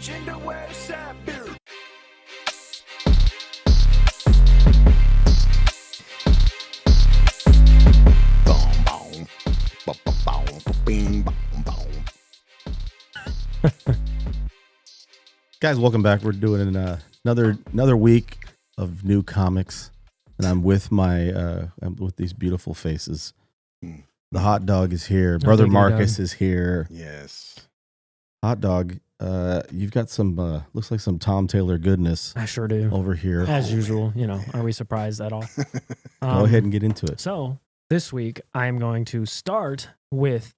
Gender wear side bill. Boom, boom, boom, boom, bing, boom, boom. Guys, welcome back. We're doing another week of new comics, and I'm with these beautiful faces. The hot dog is here. Brother Marcus is here. Yes. Hot dog, you've got some looks like some Tom Taylor goodness. I sure do. Over here. As usual, are we surprised at all? Go ahead and get into it. So this week, I'm going to start with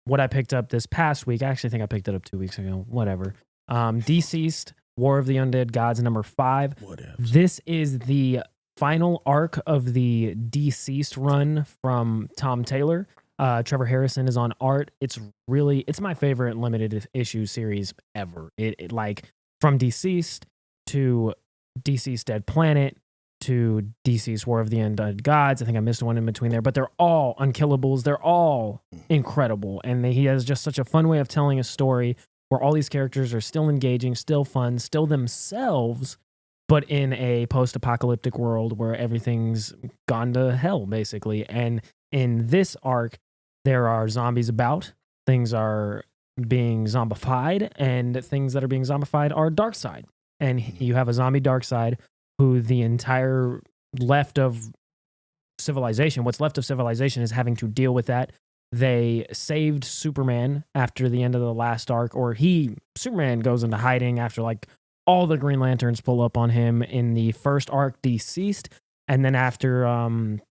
what I picked up this past week. I actually think I picked it up 2 weeks ago. Whatever. DCeased, War of the Undead Gods, number 5. Whatever. This is the final arc of the DCeased run from Tom Taylor. Trevor Harrison is on art. It's my favorite limited issue series ever. It like from DCeased to DCeased Dead Planet to DCeased War of the Undead Gods. I think I missed one in between there, but they're all unkillables. They're all incredible. And he has just such a fun way of telling a story where all these characters are still engaging, still fun, still themselves, but in a post-apocalyptic world where everything's gone to hell, basically. And in this arc, there are zombies about, things are being zombified, and things that are being zombified are dark side. And you have a zombie dark side who the entire what's left of civilization is having to deal with that. They saved Superman after the end of the last arc, or Superman goes into hiding after like all the Green Lanterns pull up on him in the first arc, DCeased. And then after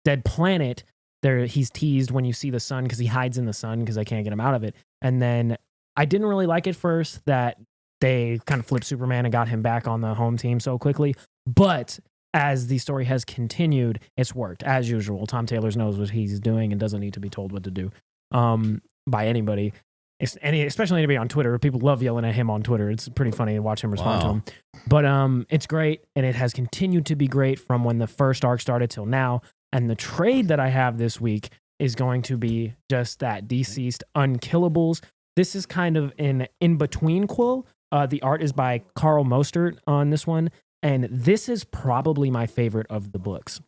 Dead Planet, he's teased when you see the sun because he hides in the sun because they can't get him out of it. And then I didn't really like it first that they kind of flipped Superman and got him back on the home team so quickly. But as the story has continued, it's worked. As usual, Tom Taylor knows what he's doing and doesn't need to be told what to do by anybody. Especially anybody on Twitter. People love yelling at him on Twitter. It's pretty funny to watch him respond to him. But it's great, and it has continued to be great from when the first arc started till now. And the trade that I have this week is going to be just that DCeased Unkillables. This is kind of an in-between quill. The art is by Carl Mostert on this one, and this is probably my favorite of the books.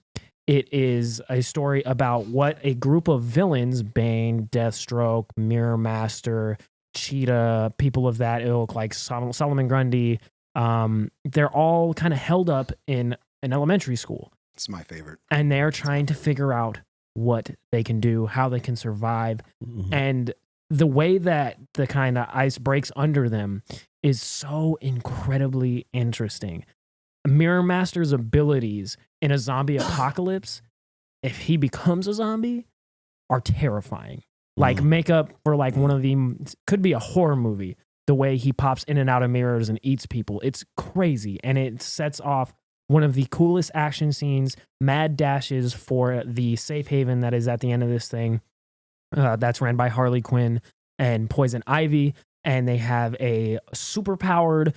It is a story about what a group of villains, Bane, Deathstroke, Mirror Master, Cheetah, people of that ilk, like Solomon Grundy, they're all kind of held up in an elementary school. It's my favorite. And they're trying to figure out what they can do, how they can survive. Mm-hmm. And the way that the kind of ice breaks under them is so incredibly interesting. Mirror Master's abilities in a zombie apocalypse, if he becomes a zombie, are terrifying. Like make up for like one of the, could be a horror movie, the way he pops in and out of mirrors and eats people. It's crazy. And it sets off one of the coolest action scenes, mad dashes for the safe haven that is at the end of this thing. That's ran by Harley Quinn and Poison Ivy. And they have a super-powered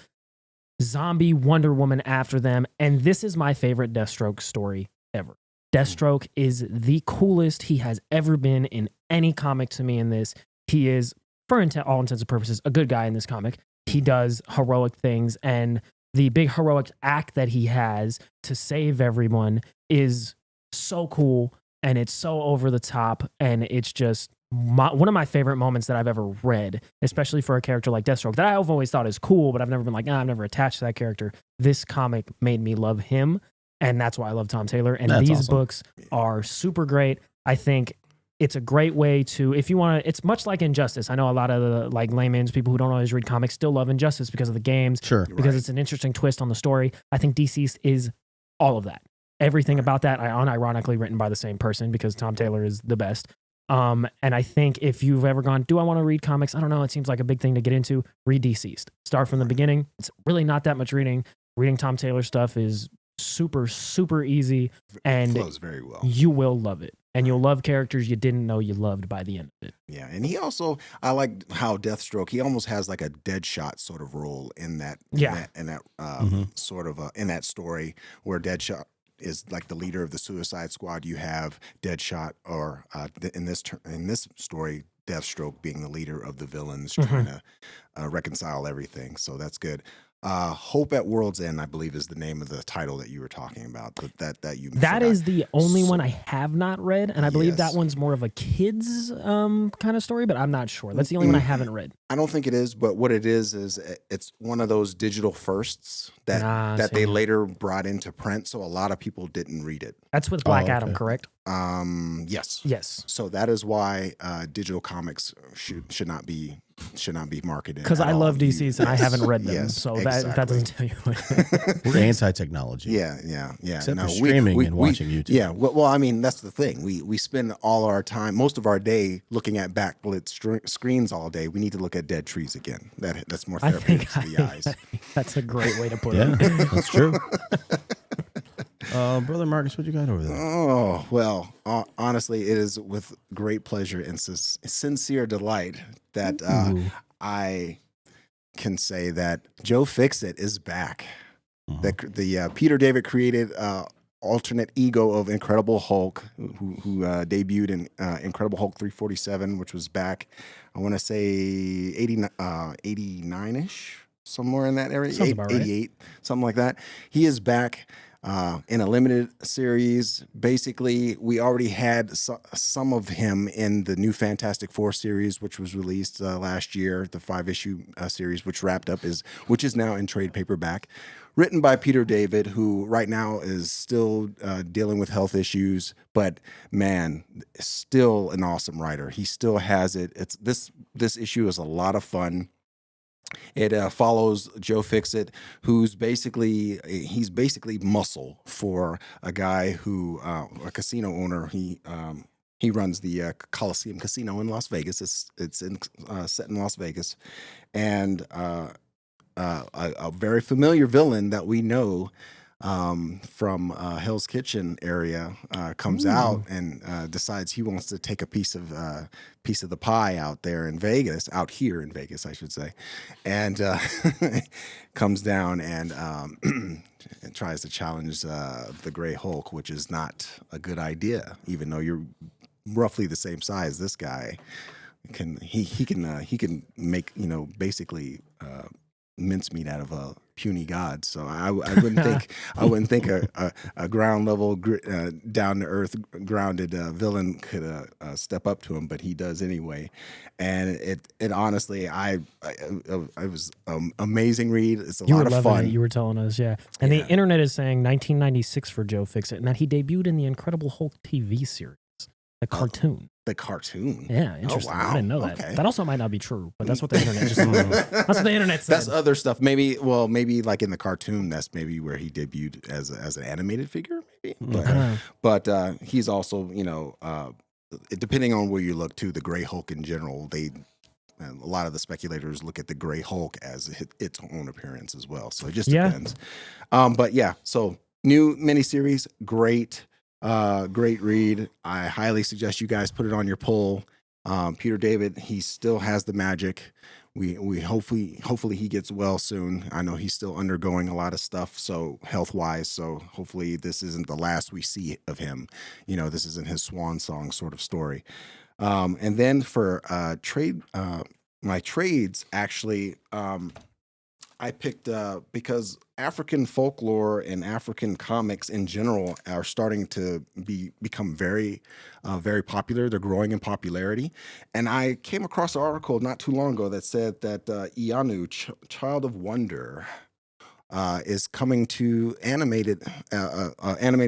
zombie Wonder Woman after them. And this is my favorite Deathstroke story ever. Deathstroke is the coolest he has ever been in any comic to me in this. He is, for all intents and purposes, a good guy in this comic. He does heroic things, and the big heroic act that he has to save everyone is so cool, and it's so over the top, and it's just one of my favorite moments that I've ever read, especially for a character like Deathstroke that I've always thought is cool, but I've never been like, I'm never attached to that character. This comic made me love him, and that's why I love Tom Taylor. And that's these awesome. books are super great. I think it's a great way to, if you want to, it's much like Injustice. I know a lot of the like layman's people who don't always read comics still love Injustice because of the games, Sure. because it's an interesting twist on the story. I think DCeased is all of that. Everything about that, unironically written by the same person because Tom Taylor is the best. And I think if you've ever gone, do I want to read comics? I don't know. It seems like a big thing to get into. Read DCeased. Start from the beginning. It's really not that much reading. Reading Tom Taylor stuff is super, super easy. And it flows very well. You will love it. And you'll love characters you didn't know you loved by the end of it. Yeah, and he also, I like how Deathstroke, he almost has like a Deadshot sort of role in that, sort of in that story where Deadshot is like the leader of the Suicide Squad. You have Deadshot, or in this story, Deathstroke being the leader of the villains, trying to reconcile everything. So that's good. Hope at World's End, I believe, is the name of the title that you were talking about. That is the only one I have not read, and I believe that one's more of a kids kind of story, but I'm not sure. That's the only one I haven't read. I don't think it is, but what it is it's one of those digital firsts that they later brought into print, so a lot of people didn't read it. That's with Black Adam, correct? Yes. Yes. So that is why digital comics should not be marketed. Because I love DCeased and I haven't read them, Yes, so exactly. that doesn't tell you anything. We're anti-technology. Yeah. Except for streaming and watching YouTube. Yeah, well, I mean, that's the thing. We spend all our time, most of our day, looking at backlit screens all day. We need to look at dead trees again. That's more therapeutic to the eyes. That's a great way to put Yeah, it. that's true. Brother Marcus, what you got over there? Oh, well, honestly, it is with great pleasure and sincere delight that I can say that Joe Fixit is back. The Peter David created alternate ego of Incredible Hulk, who debuted in Incredible Hulk 347, which was back, I want to say 89-ish, somewhere in that area, 88, something like that. He is back in a limited series. Basically, we already had some of him in the new Fantastic Four series, which was released last year, the 5-issue series, which wrapped up, which is now in trade paperback. Written by Peter David, who right now is still dealing with health issues, but man, still an awesome writer. He still has it. This issue is a lot of fun. It follows Joe Fixit, he's basically muscle for a guy who a casino owner. He runs the Coliseum Casino in Las Vegas. It's set in Las Vegas, and a very familiar villain that we know from Hell's Kitchen area comes out and decides he wants to take a piece of the pie out here in Vegas, I should say, and comes down and and tries to challenge the Gray Hulk, which is not a good idea, even though you're roughly the same size. This guy can make basically mincemeat out of a puny god. So I wouldn't think a ground level down to earth grounded villain could step up to him, but he does anyway. And it honestly, it was amazing read. It's a lot of fun. You were telling us, yeah. And the internet is saying 1996 for Joe Fixit, and that he debuted in the Incredible Hulk TV series, the cartoon. The cartoon. Yeah, interesting. Oh, wow. I didn't know that. Okay. That also might not be true, but that's what the internet just that's what the internet said. That's other stuff. Maybe like in the cartoon, that's maybe where he debuted as an animated figure, maybe. But he's also, depending on where you look too, the Gray Hulk in general, a lot of the speculators look at the Gray Hulk as its own appearance as well. So it just depends. But yeah, so new miniseries, great. Great read. I highly suggest you guys put it on your poll. Peter David, he still has the magic. We hopefully he gets well soon. I know he's still undergoing a lot of stuff, so health-wise. So hopefully this isn't the last we see of him. This isn't his swan song sort of story. And then for my trades, actually, I picked because African folklore and African comics in general are starting to become very, very popular. They're growing in popularity. And I came across an article not too long ago that said that Ianu, Child of Wonder, is coming to animated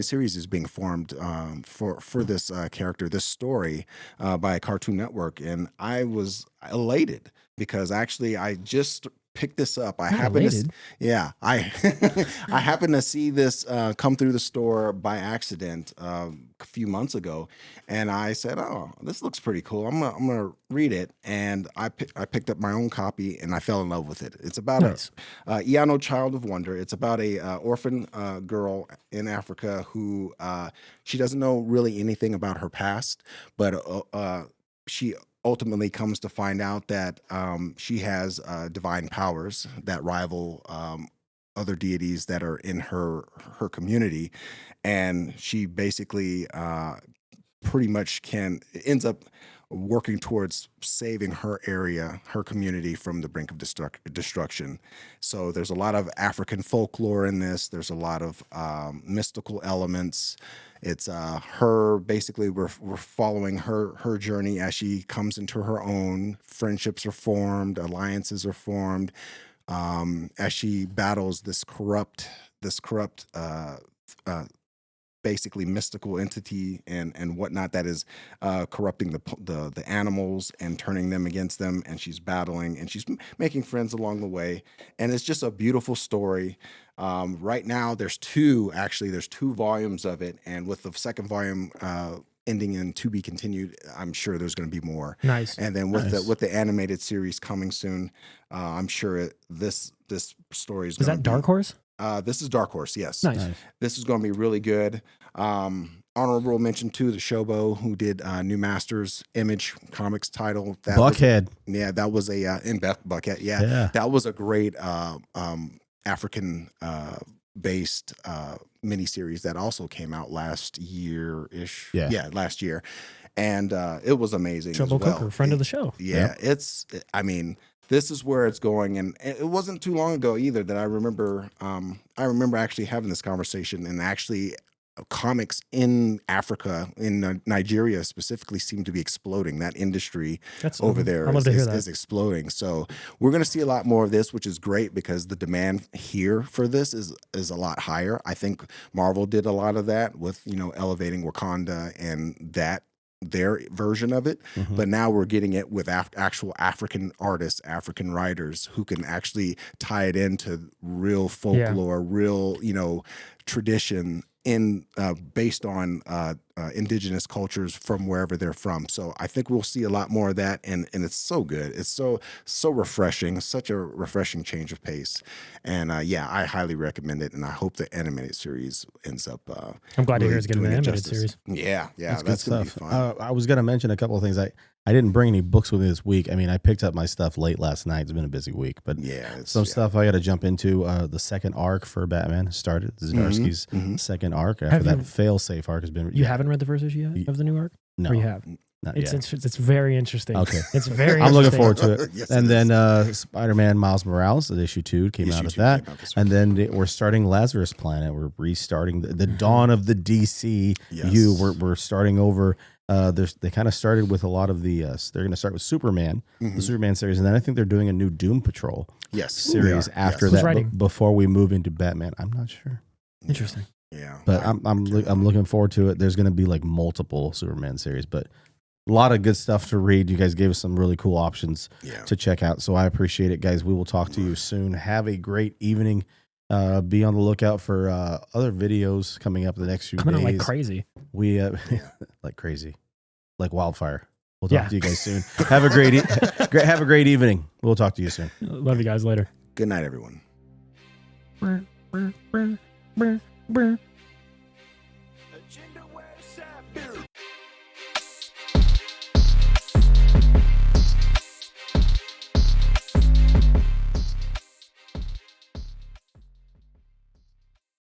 series is being formed for this character, this story by Cartoon Network. And I was elated because actually I just picked this up. I happened to see this come through the store by accident a few months ago, and I said, "Oh, this looks pretty cool. I'm gonna read it." And I picked up my own copy, and I fell in love with it. It's about Iano, Child of Wonder. It's about a orphan girl in Africa who she doesn't know really anything about her past, but she ultimately comes to find out that she has divine powers that rival other deities that are in her community, and she basically pretty much ends up working towards saving her area, her community from the brink of destruction. So there's a lot of African folklore in this. There's a lot of mystical elements. It's her, basically we're following her journey as she comes into her own. Friendships are formed, alliances are formed, as she battles this corrupt basically mystical entity and whatnot that is corrupting the animals and turning them against them, and she's battling and she's making friends along the way, and it's just a beautiful story. Right now there's two volumes of it, and with the second volume ending in to be continued, I'm sure there's going to be more. Nice. And then with the animated series coming soon, I'm sure this story is that Dark Horse? This is Dark Horse, yes. Nice. This is going to be really good. Honorable mention to the Shobo, who did New Masters Image Comics title. Buckhead. That was a in Buckhead. Yeah, that was a great African based miniseries that also came out last year-ish. Yeah, last year, and it was amazing. Trouble as well. Cooker, friend of the show. Yeah, I mean, this is where it's going, and it wasn't too long ago either that I remember. I remember actually having this conversation, and actually, comics in Africa, in Nigeria specifically, seem to be exploding. That industry over there is exploding. So we're going to see a lot more of this, which is great because the demand here for this is a lot higher. I think Marvel did a lot of that with elevating Wakanda and their version of it, but now we're getting it with actual African artists, African writers who can actually tie it into real folklore, real tradition based on indigenous cultures from wherever they're from. So I think we'll see a lot more of that, and it's so good. It's so refreshing, such a refreshing change of pace. And I highly recommend it, and I hope the animated series ends up. I'm glad to hear it's getting an animated series. Yeah, that's gonna be fun. I was gonna mention a couple of things. I didn't bring any books with me this week. I mean, I picked up my stuff late last night. It's been a busy week, but some stuff I got to jump into. The second arc for Batman has started. Zdarsky's second arc after that fail-safe arc has been. You haven't read the first issue yet of the new arc? No, or you have. Not it's yet. it's very interesting. Okay, it's very. I'm looking interesting. forward to it. Yes, and then Spider-Man Miles Morales at issue 2 came out of that, and then we're starting Lazarus Planet. We're restarting the dawn of the DC. We're starting over. They kind of started with a lot of the. They're going to start with Superman, the Superman series, and then I think they're doing a new Doom Patrol series after that. Before we move into Batman, I'm not sure. Interesting. Yeah, but I'm looking forward to it. There's going to be like multiple Superman series, but a lot of good stuff to read. You guys gave us some really cool options to check out, so I appreciate it, guys. We will talk to you soon. Have a great evening. Be on the lookout for other videos coming up the next few days. Coming out like crazy. We like crazy, like wildfire. We'll talk to you guys soon. Have a great evening. We'll talk to you soon. Love you guys later. Good night, everyone. Agenda where